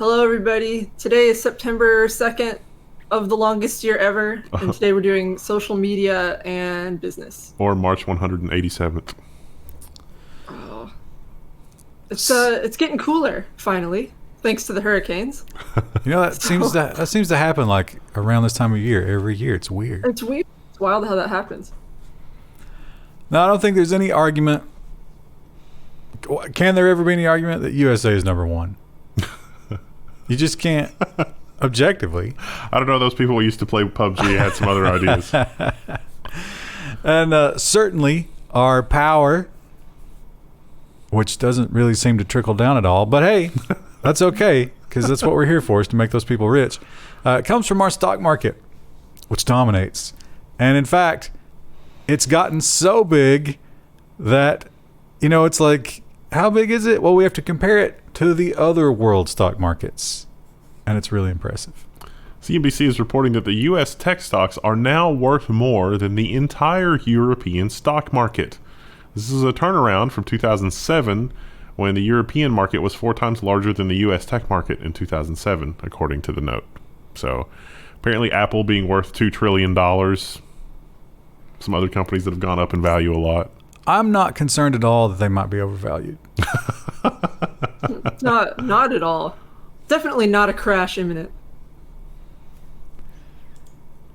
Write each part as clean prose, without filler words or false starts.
Hello, everybody. Today is September 2nd of the longest year ever, and today we're doing social media and business. Or March 187th. Oh, it's getting cooler finally, thanks to the hurricanes. You know, that seems to happen like around this time of year every year. It's weird. It's weird. It's wild how that happens. No, I don't think there's any argument. Can there ever be any argument that USA is number one? You just can't objectively. I don't know. Those people who used to play PUBG had some other ideas. And certainly our power, which doesn't really seem to trickle down at all. But hey, that's okay, because that's what we're here for, is to make those people rich. It comes from our stock market, which dominates. And in fact, it's gotten so big that, you know, it's like, how big is it? Well, we have to compare it to the other world stock markets. And it's really impressive. CNBC is reporting that the U.S. tech stocks are now worth more than the entire European stock market. This is a turnaround from 2007, when the European market was 4 times larger than the U.S. tech market in 2007, according to the note. So apparently Apple being worth $2 trillion, some other companies that have gone up in value a lot. I'm not concerned at all that they might be overvalued. Not at all. Definitely not a crash imminent.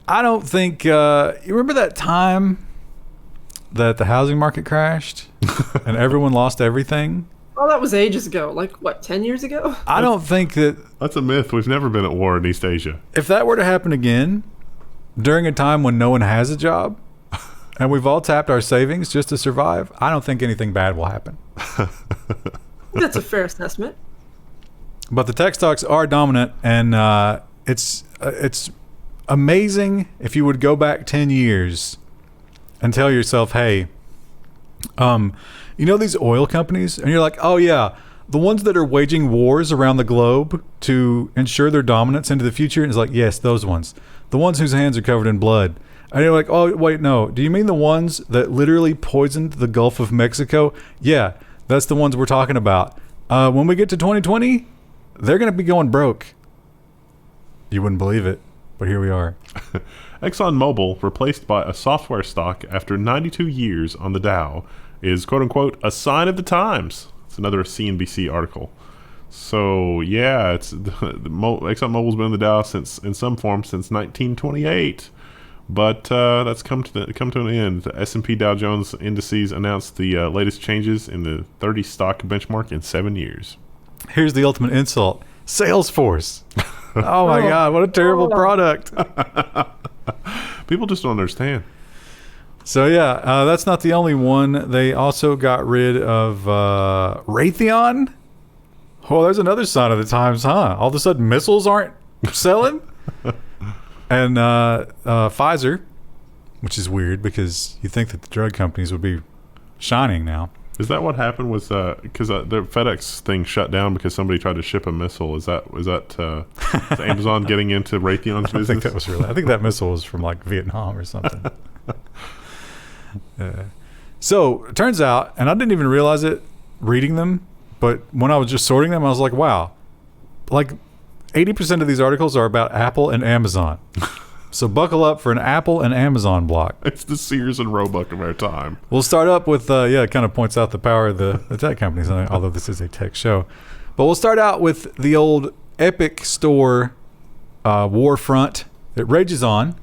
I don't think you remember that time that the housing market crashed and everyone lost everything? Oh, that was ages ago. Like, what, 10 years ago? I don't think that... That's a myth. We've never been at war in East Asia. If that were to happen again during a time when no one has a job and we've all tapped our savings just to survive, I don't think anything bad will happen. That's a fair assessment. But the tech stocks are dominant, and it's amazing if you would go back 10 years and tell yourself, hey, you know these oil companies? And you're like, oh yeah, the ones that are waging wars around the globe to ensure their dominance into the future. And it's like, yes, those ones. The ones whose hands are covered in blood. And you're like, oh, wait, no. Do you mean the ones that literally poisoned the Gulf of Mexico? Yeah, that's the ones we're talking about. When we get to 2020, they're going to be going broke. You wouldn't believe it, but here we are. Exxon Mobil, replaced by a software stock after 92 years on the Dow, is quote-unquote a sign of the times. It's another CNBC article. So, yeah, Exxon Mobil's been in the Dow in some form since 1928. But that's come to an end. The S&P Dow Jones indices announced the latest changes in the 30 stock benchmark in 7 years. Here's the ultimate insult. Salesforce. Oh my God, what a terrible product. People just don't understand. So yeah, that's not the only one. They also got rid of Raytheon. Oh, there's another sign of the times, huh? All of a sudden missiles aren't selling? And Pfizer, which is weird because you think that the drug companies would be shining now. Is that what happened? Was because the FedEx thing shut down because somebody tried to ship a missile? Is that is Amazon getting into Raytheon's business? I think that was I think that missile was from like Vietnam or something. So it turns out, and I didn't even realize it reading them, but when I was just sorting them, I was like, wow, like 80% of these articles are about Apple and Amazon. So buckle up for an Apple and Amazon block. It's the Sears and Roebuck of our time. We'll start up with, it kind of points out the power of the tech companies, although this is a tech show. But we'll start out with the old Epic Store war front that rages on.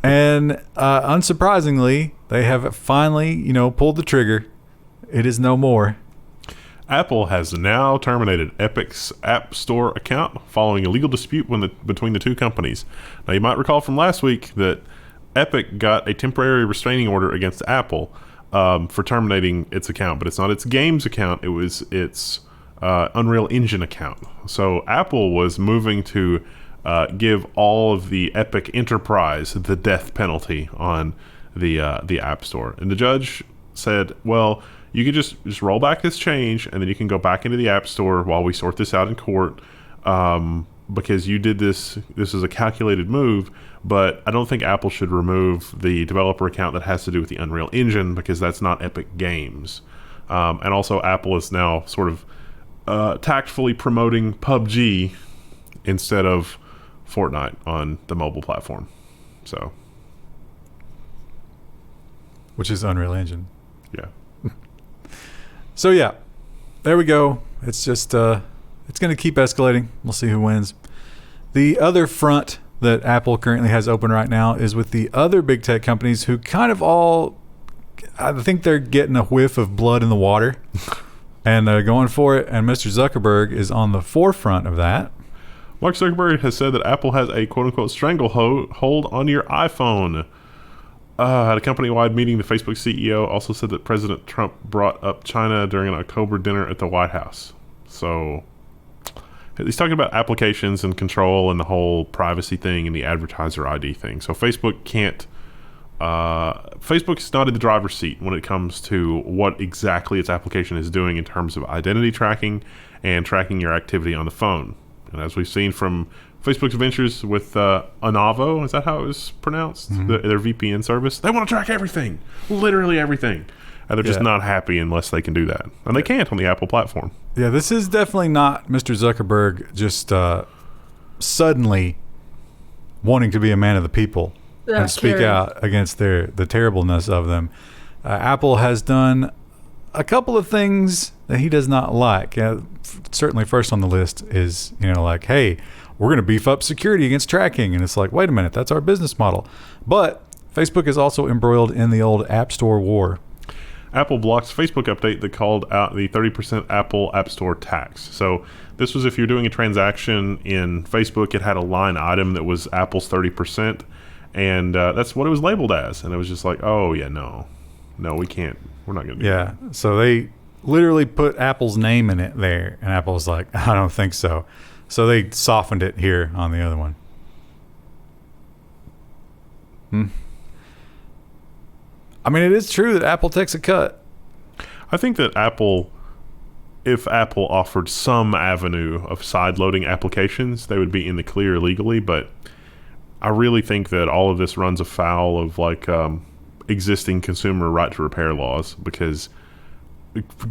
And unsurprisingly, they have finally, pulled the trigger. It is no more. Apple has now terminated Epic's App Store account following a legal dispute between the two companies. Now, you might recall from last week that Epic got a temporary restraining order against Apple for terminating its account, but it's not its games account. It was its Unreal Engine account. So Apple was moving to give all of the Epic enterprise the death penalty on the App Store. And the judge said, well, you can just roll back this change, and then you can go back into the App Store while we sort this out in court, because you did this. This is a calculated move, but I don't think Apple should remove the developer account that has to do with the Unreal Engine, because that's not Epic Games. And also, Apple is now sort of tactfully promoting PUBG instead of Fortnite on the mobile platform. So, which is Unreal Engine. yeah. So yeah, there we go. It's just it's going to keep escalating. We'll see who wins. The other front that Apple currently has open right now is with the other big tech companies who kind of all, I think they're getting a whiff of blood in the water and going for it. And Mr. Zuckerberg is on the forefront of that. Mark Zuckerberg has said that Apple has a quote-unquote stranglehold on your iPhone. At a company-wide meeting, the Facebook CEO also said that President Trump brought up China during an October dinner at the White House. So he's talking about applications and control and the whole privacy thing and the advertiser ID thing. So Facebook can't... Facebook's not in the driver's seat when it comes to what exactly its application is doing in terms of identity tracking and tracking your activity on the phone. And as we've seen from Facebook's ventures with Anavo, is that how it was pronounced? Mm-hmm. Their VPN service. They want to track everything, literally everything. And they're just not happy unless they can do that. And they can't on the Apple platform. Yeah, this is definitely not Mr. Zuckerberg just suddenly wanting to be a man of the people and speak out against the terribleness of them. Apple has done a couple of things that he does not like. Certainly first on the list is, like, hey, we're going to beef up security against tracking. And it's like, wait a minute, that's our business model. But Facebook is also embroiled in the old App Store war. Apple blocks Facebook update that called out the 30% Apple App Store tax. So this was if you're doing a transaction in Facebook, it had a line item that was Apple's 30%. And that's what it was labeled as. And it was just like, oh, yeah, no, we can't. We're not going to do that. Yeah, so they literally put Apple's name in it there. And Apple was like, I don't think so. So they softened it here on the other one. I mean, it is true that Apple takes a cut. I think that if Apple offered some avenue of side-loading applications, they would be in the clear legally. But I really think that all of this runs afoul of existing consumer right to repair laws, because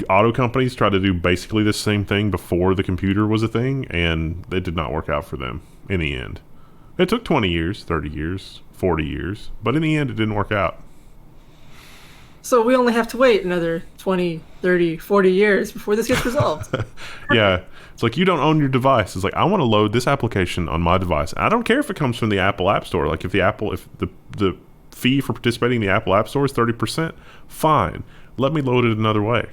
auto companies tried to do basically the same thing before the computer was a thing, and it did not work out for them in the end. It took 20 years, 30 years, 40 years, but in the end it didn't work out. So we only have to wait another 20, 30, 40 years before this gets resolved. Yeah. It's like, you don't own your device. It's like, I want to load this application on my device. I don't care if it comes from the Apple App Store. Like if the fee for participating in the Apple App Store is 30%, fine. Let me load it another way.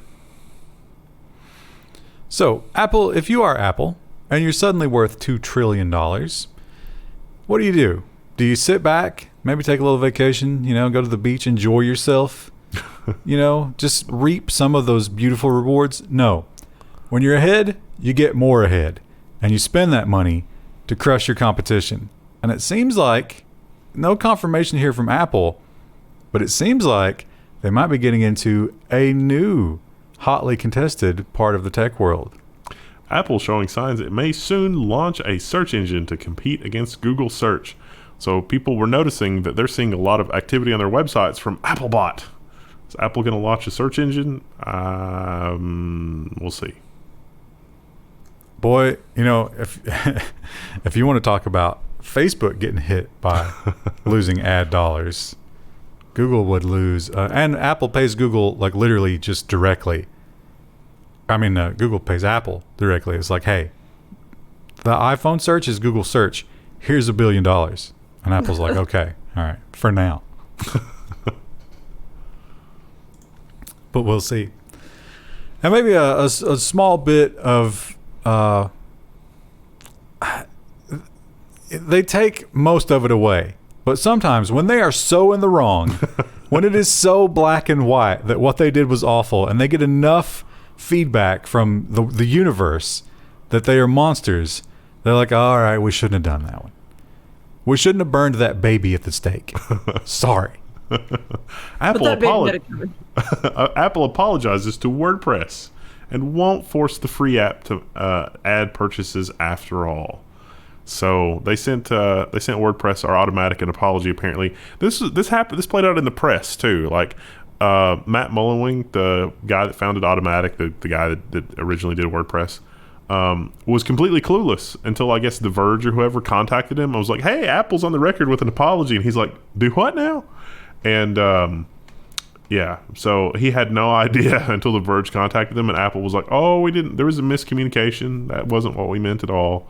So, Apple, if you are Apple and you're suddenly worth $2 trillion, what do? Do you sit back, maybe take a little vacation, go to the beach, enjoy yourself, just reap some of those beautiful rewards? No. When you're ahead, you get more ahead, and you spend that money to crush your competition. And it seems like, no confirmation here from Apple, but it seems like they might be getting into a new, hotly contested part of the tech world. Apple showing signs it may soon launch a search engine to compete against Google search. So people were noticing that they're seeing a lot of activity on their websites from Applebot. Is Apple going to launch a search engine? We'll see. Boy, if if you want to talk about Facebook getting hit by losing ad dollars, Google would lose. And Apple pays Google literally just directly. I mean, Google pays Apple directly. It's like, hey, the iPhone search is Google search. Here's $1 billion. And Apple's like, okay, all right, for now. But we'll see. And maybe a small bit of... they take most of it away. But sometimes when they are so in the wrong, when it is so black and white that what they did was awful, and they get enough feedback from the universe that they are monsters, they're like, all right, we shouldn't have done that one. We shouldn't have burned that baby at the stake. Sorry. Apple apologizes to WordPress and won't force the free app to add purchases after all. So they sent WordPress our Automatic an apology. Apparently, this happened. This played out in the press too. Like Matt Mullenweg, the guy that founded Automatic, the guy that originally did WordPress, was completely clueless until I guess The Verge or whoever contacted him. I was like, hey, Apple's on the record with an apology. And he's like, do what now? And yeah, so he had no idea until The Verge contacted him, and Apple was like, oh, we didn't, there was a miscommunication. That wasn't what we meant at all.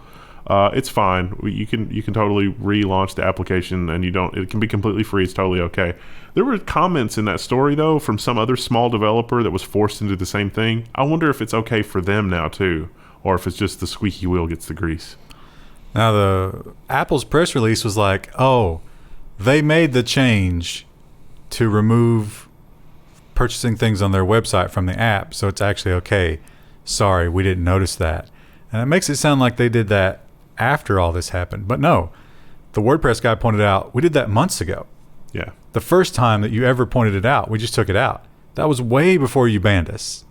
It's fine. You can totally relaunch the application, and it can be completely free. It's totally okay. There were comments in that story, though, from some other small developer that was forced into the same thing. I wonder if it's okay for them now, too, or if it's just the squeaky wheel gets the grease. Now, the Apple's press release was like, oh, they made the change to remove purchasing things on their website from the app, so it's actually okay. Sorry, we didn't notice that. And it makes it sound like they did that after all this happened. But no, the WordPress guy pointed out, we did that months ago. Yeah. The first time that you ever pointed it out, we just took it out. That was way before you banned us.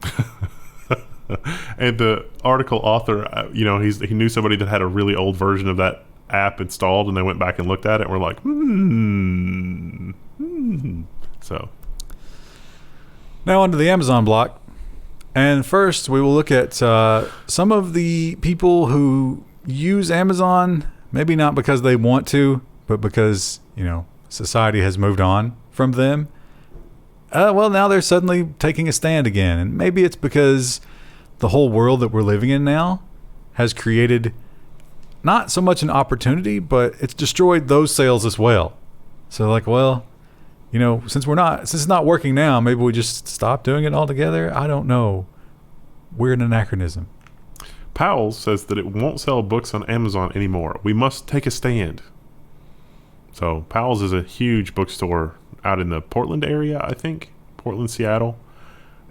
And the article author, he knew somebody that had a really old version of that app installed, and they went back and looked at it and were like, So now onto the Amazon block. And first, we will look at some of the people who use Amazon, maybe not because they want to, but because, society has moved on from them. Well, now they're suddenly taking a stand again. And maybe it's because the whole world that we're living in now has created not so much an opportunity, but it's destroyed those sales as well. So like, well, since it's not working now, maybe we just stop doing it altogether. I don't know. We're an anachronism. Powell says that it won't sell books on Amazon anymore. We must take a stand. So Powell's is a huge bookstore out in the Portland area, I think. Portland, Seattle.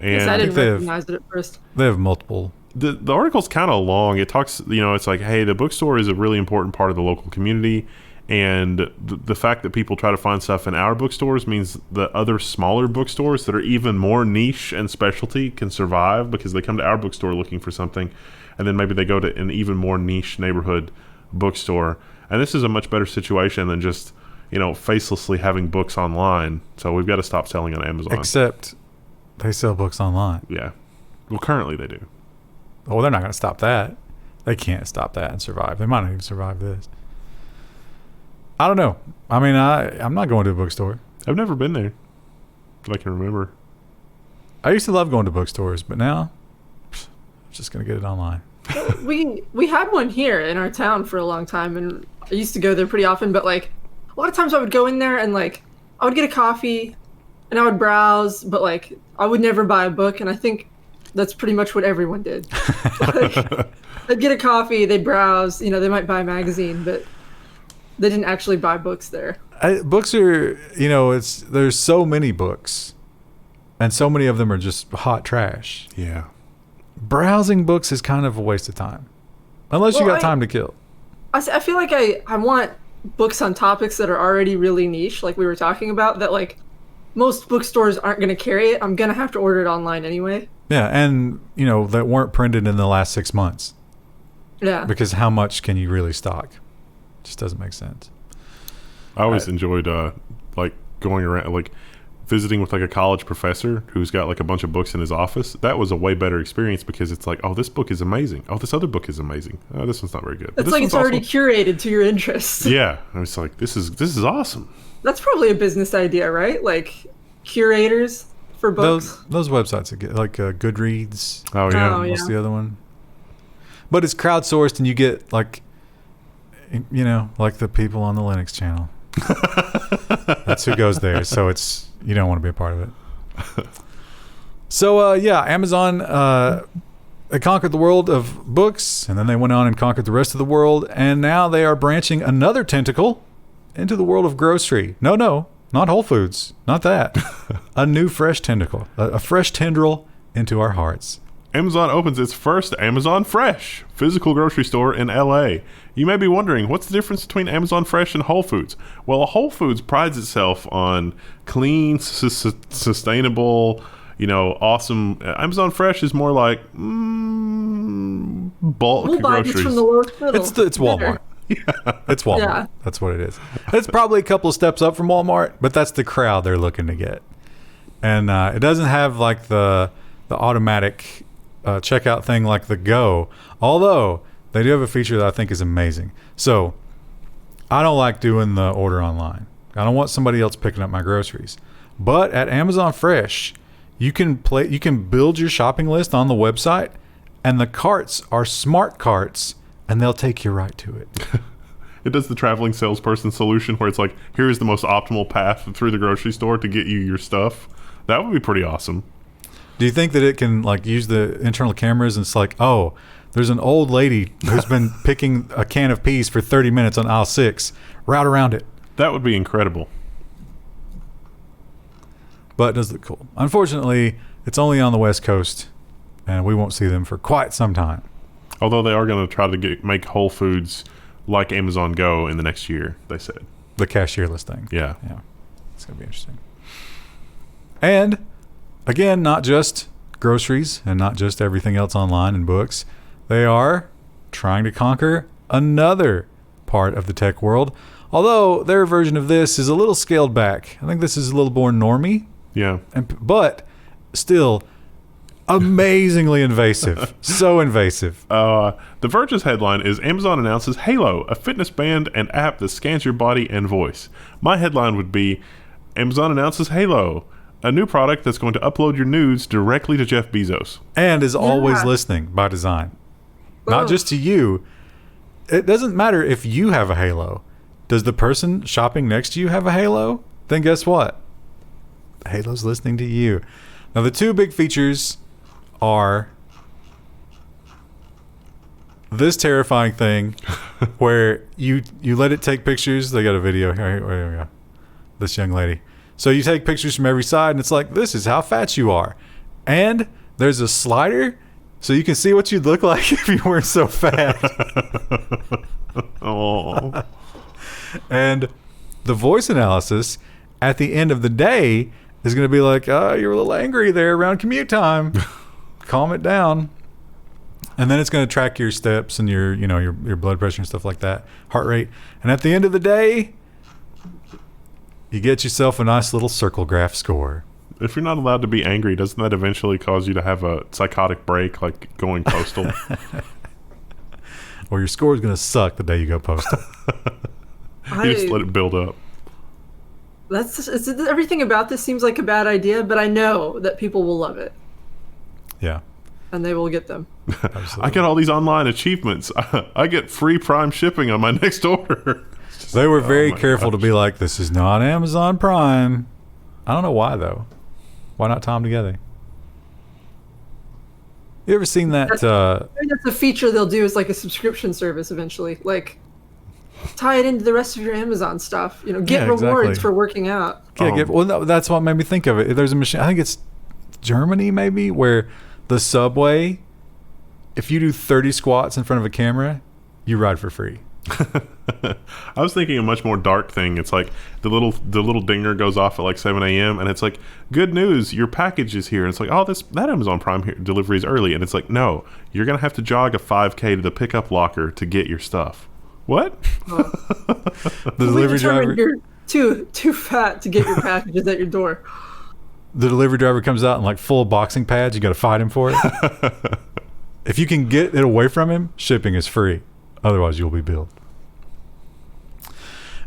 And Yes, I didn't recognize it at first. They have multiple. The article's kind of long. It talks, it's like, hey, the bookstore is a really important part of the local community. And the fact that people try to find stuff in our bookstores means that other smaller bookstores that are even more niche and specialty can survive because they come to our bookstore looking for something. And then maybe they go to an even more niche neighborhood bookstore. And this is a much better situation than just, facelessly having books online. So we've got to stop selling on Amazon. Except they sell books online. Yeah. Well, currently they do. Oh, they're not going to stop that. They can't stop that and survive. They might not even survive this. I don't know. I mean, I'm not going to a bookstore. I've never been there that I can remember. I used to love going to bookstores, but now I'm just going to get it online. We had one here in our town for a long time, and I used to go there pretty often, but like a lot of times I would go in there and like I would get a coffee and I would browse, but like I would never buy a book, and I think that's pretty much what everyone did. Like, they'd get a coffee, they'd browse, they might buy a magazine, but they didn't actually buy books there. Books are, there's so many books, and so many of them are just hot trash. Yeah. Browsing books is kind of a waste of time, unless you got time to kill. I feel like I want books on topics that are already really niche, like we were talking about, that like most bookstores aren't going to carry it. I'm going to have to order it online anyway. Yeah, and, that weren't printed in the last 6 months. Yeah. Because how much can you really stock? Just doesn't make sense. I always enjoyed going around, visiting with a college professor who's got a bunch of books in his office. That was a way better experience because it's like, oh, this book is amazing. Oh, this other book is amazing. Oh, this one's not very good. It's like it's already curated to your interests. Yeah, I was like, this is awesome. That's probably a business idea, right? Like curators for books. Those websites that get Goodreads. Oh yeah. What's the other one? But it's crowdsourced, and you get like the people on the Linux channel. That's who goes there. So you don't want to be a part of it. So Amazon, they conquered the world of books, and then they went on and conquered the rest of the world, and now they are branching another tentacle into the world of grocery. No, not Whole Foods, not that. A new fresh tentacle, a fresh tendril into our hearts. Amazon opens its first Amazon Fresh physical grocery store in LA. You may be wondering, what's the difference between Amazon Fresh and Whole Foods? Well, Whole Foods prides itself on clean, sustainable, awesome. Amazon Fresh is more like bulk we'll buy groceries. this from the lowest middle. It's Walmart. Yeah. It's Walmart. Yeah. That's what it is. It's probably a couple of steps up from Walmart, but that's the crowd they're looking to get. And it doesn't have the automatic checkout thing like the Go. Although they do have a feature that I think is amazing. So I don't like doing the order online. I don't want somebody else picking up my groceries. But at Amazon Fresh, you can build your shopping list on the website, and the carts are smart carts, and they'll take you right to it. It does the traveling salesperson solution where it's like, here's the most optimal path through the grocery store to get you your stuff. That would be pretty awesome. Do you think that it can like use the internal cameras and it's like, oh, there's an old lady who's been picking a can of peas for 30 minutes on aisle 6. Route around it. That would be incredible. But it does look cool. Unfortunately, it's only on the West Coast, and we won't see them for quite some time. Although they are going to try to make Whole Foods like Amazon Go in the next year, they said. The cashierless thing. Yeah. Yeah. It's going to be interesting. And, again, not just groceries and not just everything else online and books. They are trying to conquer another part of the tech world. Although their version of this is a little scaled back. I think this is a little more normie. Yeah. But still amazingly invasive. So invasive. The Verge's headline is Amazon announces Halo, a fitness band and app that scans your body and voice. My headline would be Amazon announces Halo, a new product that's going to upload your nudes directly to Jeff Bezos. And is always listening by design. Not just to you. It doesn't matter if you have a Halo. Does the person shopping next to you have a Halo? Then guess what? Halo's listening to you. Now, the two big features are this terrifying thing where you let it take pictures. They got a video here. Here we go. This young lady. So you take pictures from every side, and it's like, this is how fat you are. And there's a slider, so you can see what you'd look like if you weren't so fat. Oh. And the voice analysis at the end of the day is going to be like, oh, you're a little angry there around commute time. Calm it down. And then it's going to track your steps and your blood pressure and stuff like that, heart rate. And at the end of the day, you get yourself a nice little circle graph score. If you're not allowed to be angry, doesn't that eventually cause you to have a psychotic break, like going postal? Or your score is going to suck the day you go postal. You just let it build up. Everything about this seems like a bad idea, but I know that people will love it. Yeah. And they will get them. I get all these online achievements. I get free Prime shipping on my next order. They were very careful to be like, this is not Amazon Prime. I don't know why, though. Why not tie them together? You ever seen that? I think that's a feature they'll do is like a subscription service eventually. Like, tie it into the rest of your Amazon stuff. Get rewards for working out. Yeah, that's what made me think of it. There's a machine, I think it's Germany maybe, where the subway, if you do 30 squats in front of a camera, you ride for free. I was thinking a much more dark thing. It's like the little dinger goes off at like 7 a.m. and it's like, good news, your package is here. And it's like, oh, that Amazon Prime delivery is early. And it's like, no, you're gonna have to jog a 5K to the pickup locker to get your stuff. What? The delivery driver, you're too fat to get your packages at your door. The delivery driver comes out in like full boxing pads. You got to fight him for it. If you can get it away from him, shipping is free. Otherwise, you'll be billed.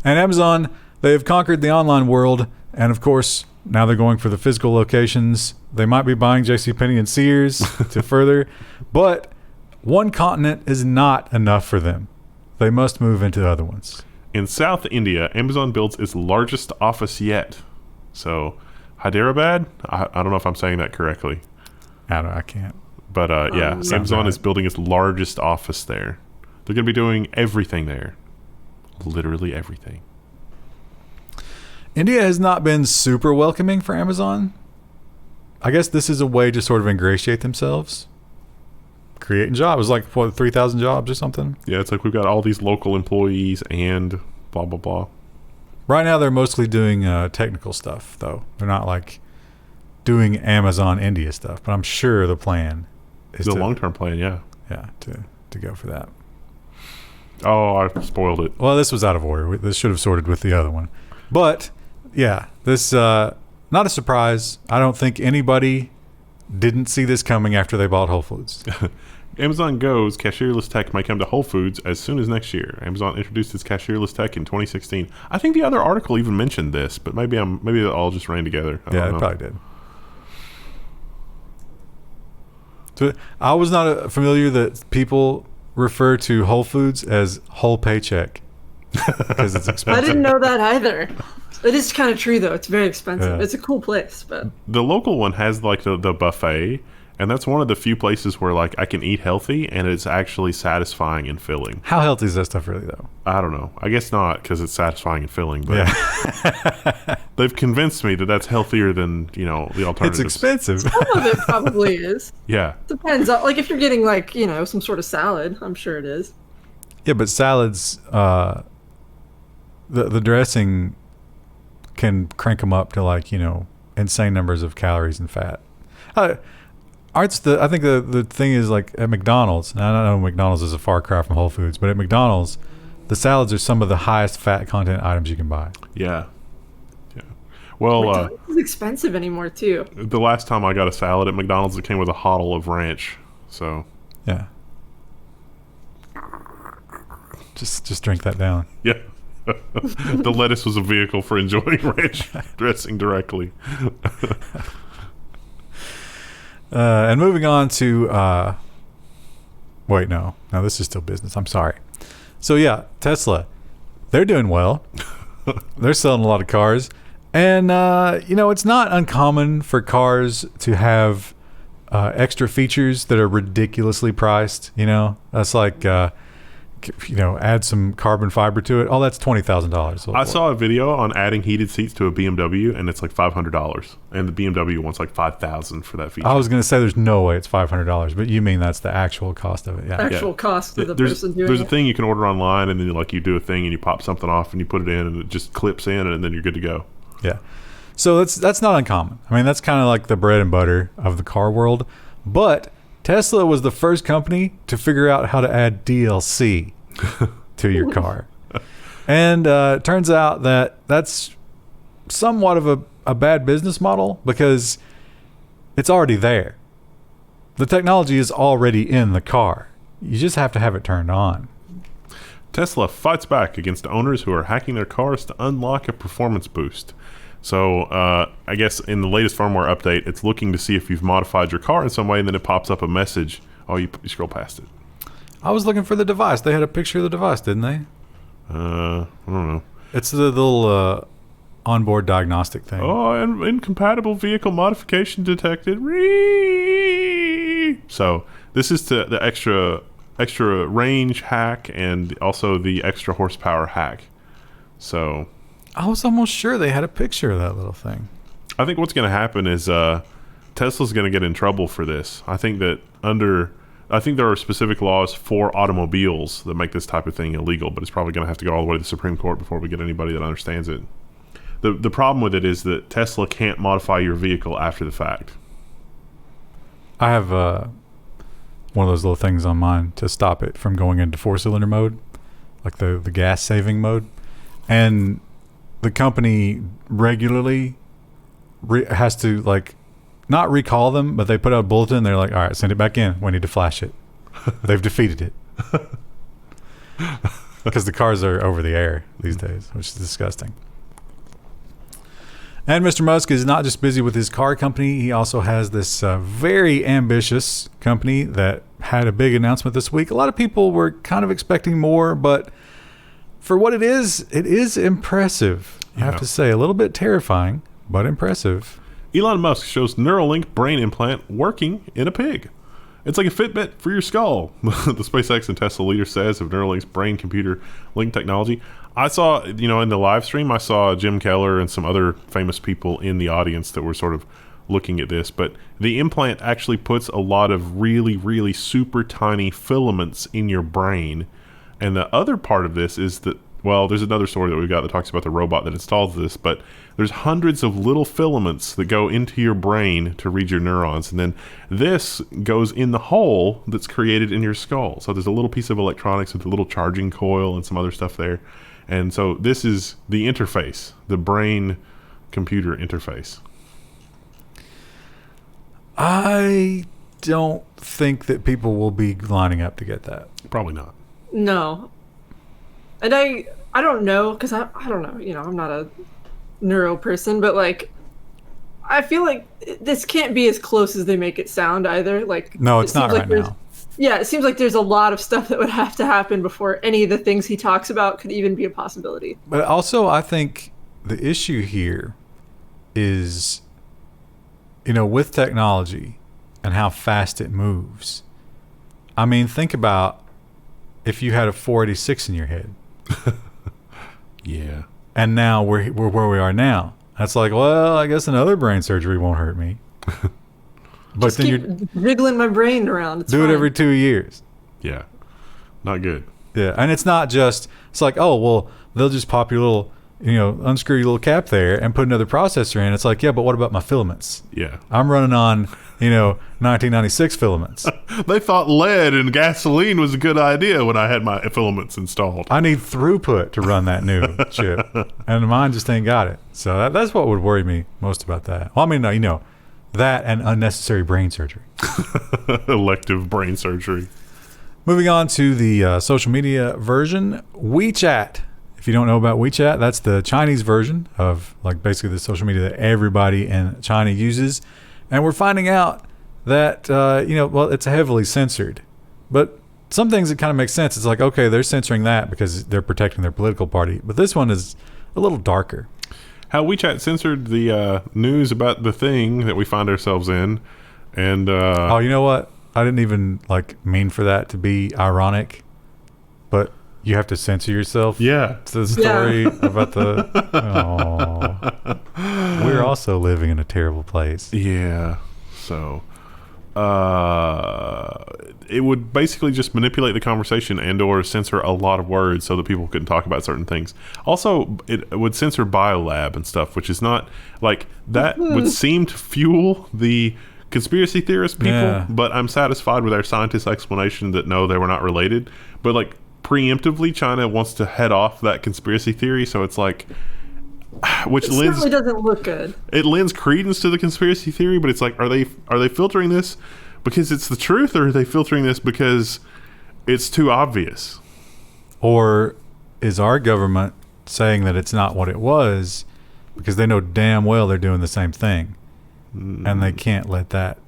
And Amazon, they have conquered the online world. And of course, now they're going for the physical locations. They might be buying JCPenney and Sears to further. But one continent is not enough for them. They must move into other ones. In South India, Amazon builds its largest office yet. So, Hyderabad? I don't know if I'm saying that correctly. I can't. But yeah, Amazon is building its largest office there. They're going to be doing everything there. Literally everything. India has not been super welcoming for Amazon. I guess this is a way to sort of ingratiate themselves. Creating jobs. Like, 3,000 jobs or something? Yeah, it's like we've got all these local employees and blah, blah, blah. Right now, they're mostly doing technical stuff, though. They're not, like, doing Amazon India stuff. But I'm sure the plan is the long-term plan, yeah. Yeah, to go for that. Oh, I spoiled it. Well, this was out of order. This should have sorted with the other one. But, yeah, this, not a surprise. I don't think anybody didn't see this coming after they bought Whole Foods. Amazon Go's cashierless tech might come to Whole Foods as soon as next year. Amazon introduced its cashierless tech in 2016. I think the other article even mentioned this, but maybe it all just ran together. I Yeah, don't it know. probably did. So I was not familiar that people refer to Whole Foods as whole paycheck because it's expensive. I didn't know that either. It is kind of true though. It's very expensive. Yeah. It's a cool place, but The local one has like the buffet, and that's one of the few places where like I can eat healthy and it's actually satisfying and filling. How healthy is that stuff really, though? I don't know. I guess not because it's satisfying and filling, but Yeah, they've convinced me that that's healthier than the it's alternatives. expensive. some of it probably is. Yeah. Depends. Like if you're getting like some sort of salad, I'm sure it is. Yeah, but salads, the dressing can crank them up to like insane numbers of calories and fat. I think the thing is like at McDonald's. And I don't know McDonald's is a far cry from Whole Foods, but at McDonald's, the salads are some of the highest fat content items you can buy. Yeah. Yeah. Well, It's expensive anymore too. the last time I got a salad at McDonald's, it came with a hodl of ranch. So, Yeah. Just drink that down. yeah. The lettuce was a vehicle for enjoying ranch dressing directly. And moving on to wait, no, this is still business. I'm sorry. So yeah, Tesla, they're doing well. They're selling a lot of cars, and it's not uncommon for cars to have extra features that are ridiculously priced. That's like add some carbon fiber to it. Oh, that's $20,000. I saw a video on adding heated seats to a BMW, and it's like $500, and the BMW wants like $5,000 for that feature. I was going to say there's no way it's $500, but you mean that's the actual cost of it? Yeah. Actual cost of the there's person doing there's a it. thing you can order online, and then like you do a thing, and you pop something off, and you put it in, and it just clips in, and then you're good to go. Yeah. So that's not uncommon. I mean, that's kind of like the bread and butter of the car world. But Tesla was the first company to figure out how to add DLC to your car. And turns out that that's somewhat of a bad business model because it's already there. The technology is already in the car. You just have to have it turned on. Tesla fights back against owners who are hacking their cars to unlock a performance boost. So I guess in the latest firmware update, it's looking to see if you've modified your car in some way, and then it pops up a message. Oh, you scroll past it. I was looking for the device. They had a picture of the device, didn't they? I don't know. It's the little onboard diagnostic thing. Oh, and incompatible vehicle modification detected. So this is the extra range hack and also the extra horsepower hack. So I was almost sure they had a picture of that little thing. I think what's going to happen is Tesla's going to get in trouble for this. I think there are specific laws for automobiles that make this type of thing illegal, but it's probably going to have to go all the way to the Supreme Court before we get anybody that understands it. The problem with it is that Tesla can't modify your vehicle after the fact. I have one of those little things on mine to stop it from going into 4-cylinder mode, like the gas saving mode. And the company regularly has to not recall them, but they put out a bulletin. They're like, all right, send it back in. We need to flash it. They've defeated it. Because the cars are over the air these days, which is disgusting. And Mr. Musk is not just busy with his car company. He also has this very ambitious company that had a big announcement this week. A lot of people were kind of expecting more, but for what it is impressive. I have to say, a little bit terrifying, but impressive. Elon Musk shows Neuralink brain implant working in a pig. It's like a Fitbit for your skull. The SpaceX and Tesla leader says of Neuralink's brain-computer link technology. I saw, in the live stream, I saw Jim Keller and some other famous people in the audience that were sort of looking at this. But the implant actually puts a lot of really, really super tiny filaments in your brain. And the other part of this is that, well, there's another story that we've got that talks about the robot that installs this, but there's hundreds of little filaments that go into your brain to read your neurons, and then this goes in the hole that's created in your skull. So there's a little piece of electronics with a little charging coil and some other stuff there. And so this is the interface, the brain-computer interface. I don't think that people will be lining up to get that. Probably not. No. And I don't know, because I don't know, I'm not a neuro person, but like, I feel like this can't be as close as they make it sound either. Like, No, it's not right now. Yeah, it seems like there's a lot of stuff that would have to happen before any of the things he talks about could even be a possibility. But also, I think the issue here is, with technology and how fast it moves. I mean, think about if you had a 486 in your head. Yeah. And now we're where we are now. That's like, well, I guess another brain surgery won't hurt me. But Just then keep wiggling my brain around. It's do fine. it every 2 years. Yeah. Not good. Yeah, and it's not just. It's like, oh well, they'll just pop your little, unscrew your little cap there and put another processor in. It's like, yeah, but what about my filaments? Yeah. I'm running on, 1996 filaments. They thought lead and gasoline was a good idea when I had my filaments installed. I need throughput to run that new chip, and mine just ain't got it. So that's what would worry me most about that. Well, I mean, that and unnecessary brain surgery. Elective brain surgery. Moving on to the social media version, WeChat. If you don't know about WeChat, that's the Chinese version of like basically the social media that everybody in China uses. And we're finding out that, it's heavily censored. But some things that kind of make sense. It's like, okay, they're censoring that because they're protecting their political party. But this one is a little darker. How WeChat censored the news about the thing that we find ourselves in. And Oh, you know what? I didn't even mean for that to be ironic. But you have to censor yourself. yeah. It's the story about the. Oh, we're also living in a terrible place. Yeah. So it would basically just manipulate the conversation and or censor a lot of words so that people couldn't talk about certain things. Also, it would censor biolab and stuff, which is not like that would seem to fuel the conspiracy theorist people, Yeah. but I'm satisfied with our scientists' explanation that no, they were not related. But preemptively, China wants to head off that conspiracy theory, so it's like, which It lends certainly doesn't look good. it lends credence to the conspiracy theory, but it's like, are they filtering this because it's the truth, or are they filtering this because it's too obvious? Or is our government saying that it's not what it was because they know damn well they're doing the same thing, and they can't let that.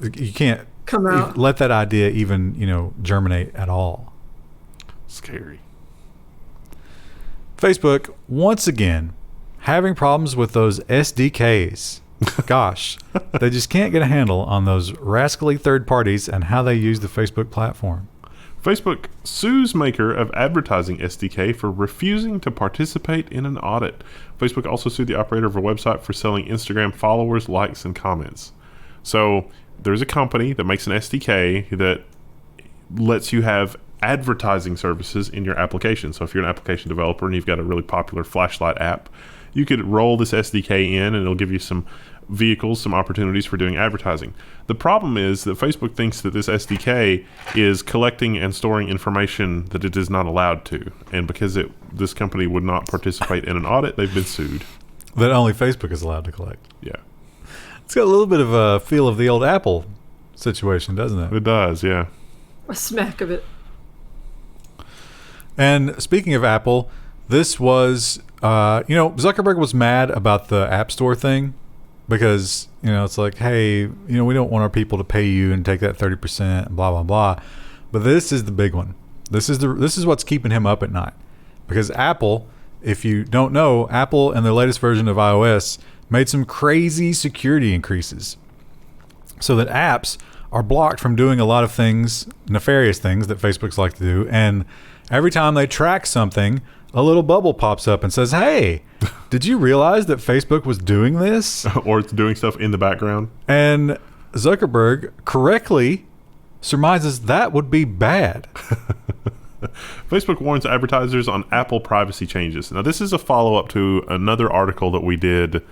You can't Come out. let that idea even germinate at all. Scary. Facebook once again having problems with those SDKs. Gosh, they just can't get a handle on those rascally third parties and how they use the Facebook platform. Facebook sues maker of advertising SDK for refusing to participate in an audit. Facebook also sued the operator of a website for selling Instagram followers, likes, and comments. So there's a company that makes an SDK that lets you have advertising services in your application. So if you're an application developer and you've got a really popular flashlight app, you could roll this SDK in and it'll give you some vehicles, some opportunities for doing advertising. The problem is that Facebook thinks that this SDK is collecting and storing information that it is not allowed to. And because this company would not participate in an audit, they've been sued. That only Facebook is allowed to collect. Yeah. It's got a little bit of a feel of the old Apple situation, doesn't it? It does, yeah. A smack of it. And speaking of Apple, this was, Zuckerberg was mad about the App Store thing because, it's like, hey, we don't want our people to pay you and take that 30% and blah, blah, blah. But this is the big one. This is what's keeping him up at night. Because Apple, if you don't know, Apple and their latest version of iOS made some crazy security increases so that apps are blocked from doing a lot of things, nefarious things that Facebook's like to do. And every time they track something, a little bubble pops up and says, hey, did you realize that Facebook was doing this? Or it's doing stuff in the background. And Zuckerberg correctly surmises that would be bad. Facebook warns advertisers on Apple privacy changes. Now, this is a follow-up to another article that we did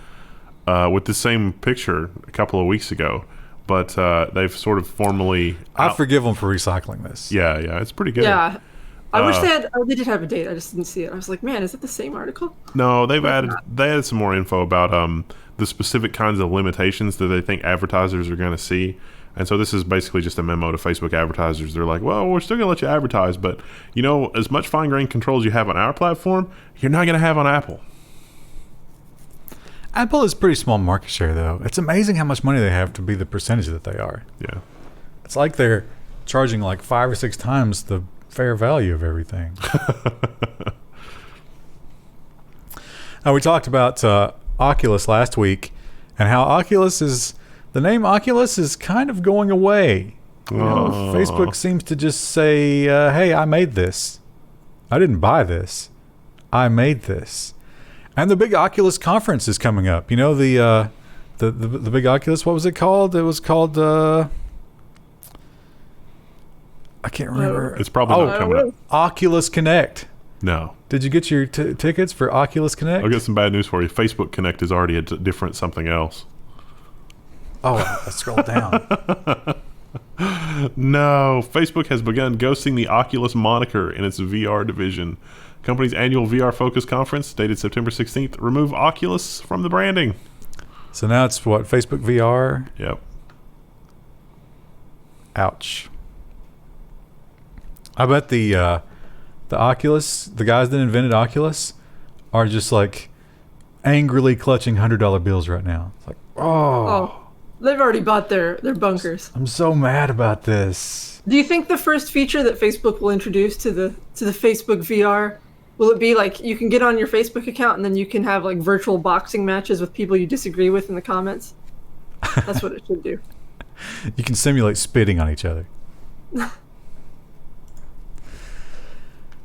with the same picture a couple of weeks ago. But they've sort of formally... I forgive them for recycling this. Yeah, it's pretty good. Yeah. I wish they did have a date. I just didn't see it. I was like, man, is it the same article? No, they added some more info about the specific kinds of limitations that they think advertisers are going to see. And so this is basically just a memo to Facebook advertisers. They're like, well, we're still going to let you advertise, but as much fine-grained controls you have on our platform, you're not going to have on Apple. Apple is pretty small market share, though. It's amazing how much money they have to be the percentage that they are. Yeah. It's like they're charging like 5 or 6 times the fair value of everything. Now, we talked about Oculus last week and how the name Oculus is kind of going away. Facebook seems to just say, hey, I made this. I didn't buy this. I made this. And the big Oculus conference is coming up. The big Oculus, what was it called? It was called, I can't remember. It's probably not coming up. Oculus Connect. No. Did you get your tickets for Oculus Connect? I'll get some bad news for you. Facebook Connect is already a different something else. Oh, let's scroll down. No. Facebook has begun ghosting the Oculus moniker in its VR division. Company's annual VR Focus conference, dated September 16th, remove Oculus from the branding. So now it's what, Facebook VR? Yep. Ouch. I bet the Oculus, the guys that invented Oculus, are just like angrily clutching $100 bills right now. It's like, oh, they've already bought their bunkers. I'm so mad about this. Do you think the first feature that Facebook will introduce to the Facebook VR, will it be like you can get on your Facebook account and then you can have like virtual boxing matches with people you disagree with in the comments? That's what it should do. You can simulate spitting on each other.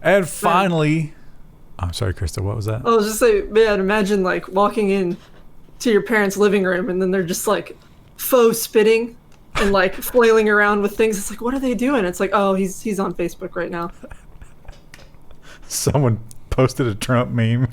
And finally, I'm sorry, Krista, what was that? I was just saying, man, imagine like walking in to your parents' living room and then they're just like faux spitting and like flailing around with things. It's like, what are they doing? It's like, oh, he's on Facebook right now. Someone posted a Trump meme.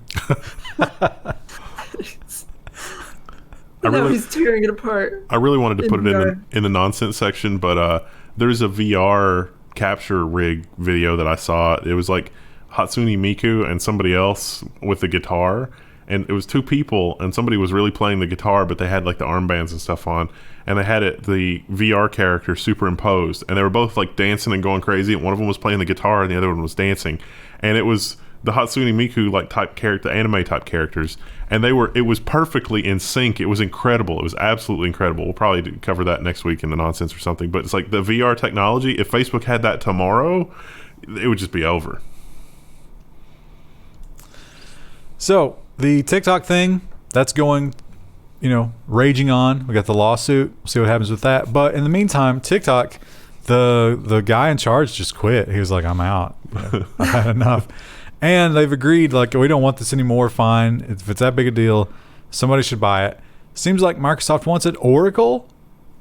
He's tearing it apart. I really wanted to put it in the nonsense section, but there's a VR capture rig video that I saw. It was like Hatsune Miku and somebody else with the guitar, and it was 2 people, and somebody was really playing the guitar, but they had like the armbands and stuff on, and they had the VR character superimposed, and they were both like dancing and going crazy, and one of them was playing the guitar and the other one was dancing, and it was the Hatsune Miku like type character, anime type characters, and it was perfectly in sync. It was incredible. It was absolutely incredible. We'll probably cover that next week in the nonsense or something, but it's like the VR technology, if Facebook had that tomorrow, it would just be over. So the TikTok thing, that's going, raging on. We got the lawsuit. We'll see what happens with that. But in the meantime, TikTok, the guy in charge just quit. He was like, I'm out. I've had enough. And they've agreed, like, we don't want this anymore. Fine. If it's that big a deal, somebody should buy it. Seems like Microsoft wants it. Oracle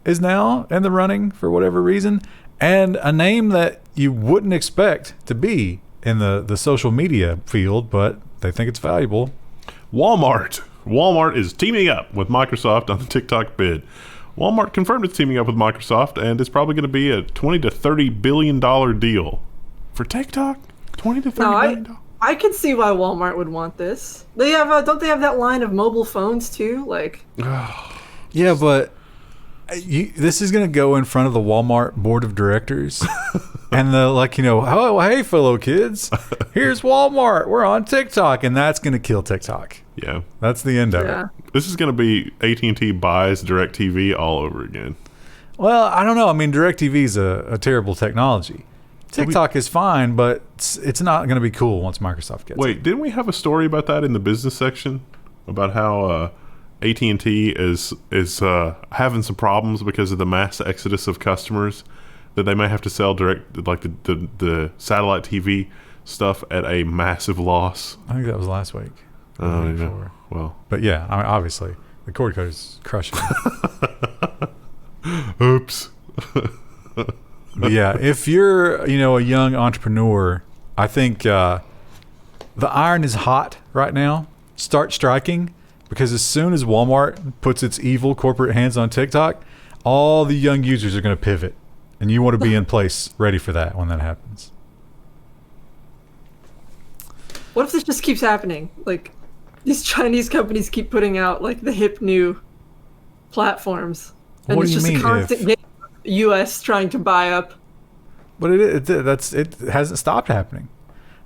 is now in the running for whatever reason. And a name that you wouldn't expect to be in the social media field, but they think it's valuable. Walmart. Walmart is teaming up with Microsoft on the TikTok bid. Walmart confirmed it's teaming up with Microsoft, and it's probably going to be a $20 to $30 billion deal. For TikTok? $20 to $30 billion? I could see why Walmart would want this. They have don't they have that line of mobile phones too? Like, yeah, but this is going to go in front of the Walmart board of directors, and they're like, oh, hey, fellow kids, here's Walmart. We're on TikTok, and that's going to kill TikTok. Yeah, that's the end of it. This is going to be AT&T buys DirecTV all over again. Well, I don't know. I mean, DirecTV is a terrible technology. TikTok is fine, but it's not going to be cool once Microsoft gets it. Wait, didn't we have a story about that in the business section? About how AT&T is having some problems because of the mass exodus of customers, that they may have to sell direct, like the satellite TV stuff at a massive loss. I think that was last week. Oh, yeah. Well. But yeah, I mean, obviously, the cord code is crushing. Oops. But yeah, if you're, a young entrepreneur, I think the iron is hot right now. Start striking, because as soon as Walmart puts its evil corporate hands on TikTok, all the young users are going to pivot, and you want to be in place ready for that when that happens. What if this just keeps happening? Like, these Chinese companies keep putting out like the hip new platforms, and What it's do you just mean, a constant if? game of U.S. trying to buy up. But it hasn't stopped happening.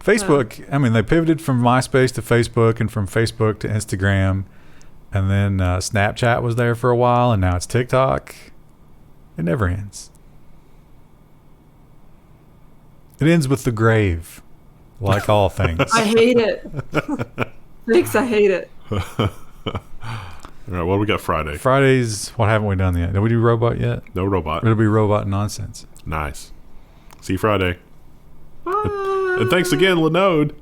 Facebook, I mean, they pivoted from MySpace to Facebook and from Facebook to Instagram. And then Snapchat was there for a while, and now it's TikTok. It never ends. It ends with the grave, like all things. I hate it. Thanks, I hate it. All right, what do we got Friday? Fridays, what haven't we done yet? Did we do robot yet? No robot. It'll be robot nonsense. Nice. See you Friday. Bye. And thanks again, Linode.